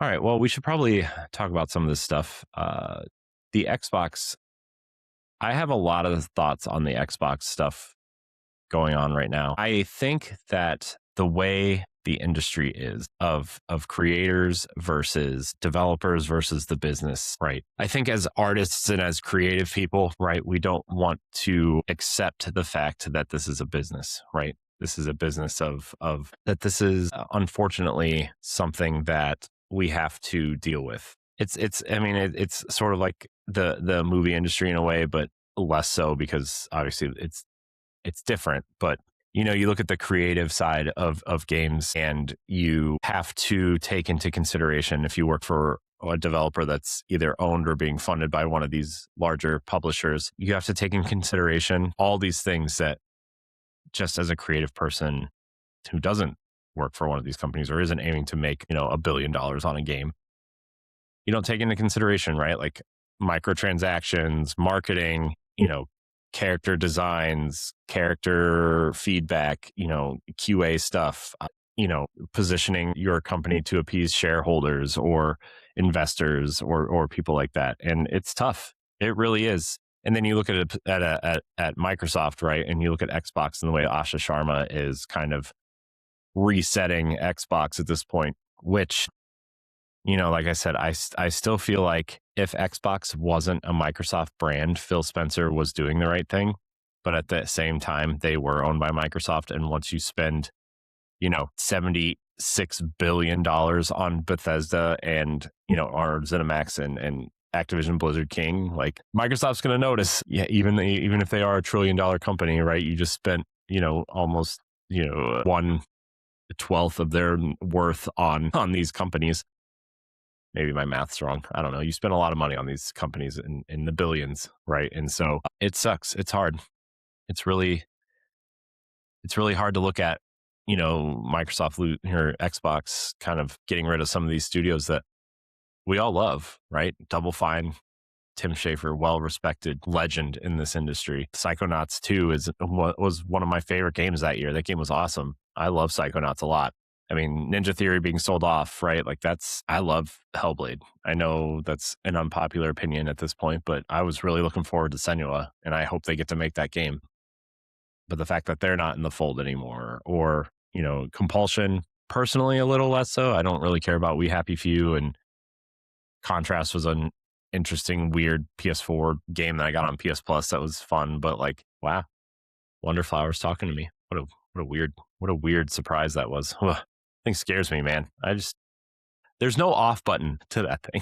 All right. Well, we should probably talk about some of this stuff. The Xbox, I have a lot of thoughts on the Xbox stuff going on right now. I think that the way the industry is of creators versus developers versus the business, right? I think as artists and as creative people, right, we don't want to accept the fact that this is a business, right? This is a business of that this is unfortunately something that we have to deal with. It's sort of like the movie industry in a way, but less so because obviously it's different. But you look at the creative side of games, and you have to take into consideration, if you work for a developer that's either owned or being funded by one of these larger publishers, you have to take in consideration all these things that, just as a creative person who doesn't work for one of these companies or isn't aiming to make $1 billion on a game, you don't take into consideration, right? Like microtransactions, marketing, character designs, character feedback, QA stuff, positioning your company to appease shareholders or investors or people like that. And it's tough. It really is. And then you look at it at Microsoft, right? And you look at Xbox and the way Asha Sharma is kind of resetting Xbox at this point, which, like I said, I still feel like if Xbox wasn't a Microsoft brand, Phil Spencer was doing the right thing. But at the same time, they were owned by Microsoft. And once you spend, $76 billion on Bethesda and, our ZeniMax and Activision Blizzard King, like Microsoft's going to notice. Yeah, even if they are a $1 trillion company, right? You just spent, almost, 1/12 of their worth on these companies. Maybe my math's wrong. I don't know. You spend a lot of money on these companies in the billions, right? And so it sucks. It's hard. It's really hard to look at, Microsoft or Xbox kind of getting rid of some of these studios that we all love, right? Double Fine, Tim Schafer, well-respected legend in this industry. Psychonauts 2 was one of my favorite games that year. That game was awesome. I love Psychonauts a lot. I mean, Ninja Theory being sold off, right? Like I love Hellblade. I know that's an unpopular opinion at this point, but I was really looking forward to Senua, and I hope they get to make that game. But the fact that they're not in the fold anymore, or, Compulsion, personally a little less so. I don't really care about We Happy Few, and Contrast was an interesting, weird PS4 game that I got on PS Plus that was fun, but like, wow, Wonderflower's talking to me. What a weird surprise that was. Ugh. Thing scares me, man. There's no off button to that thing.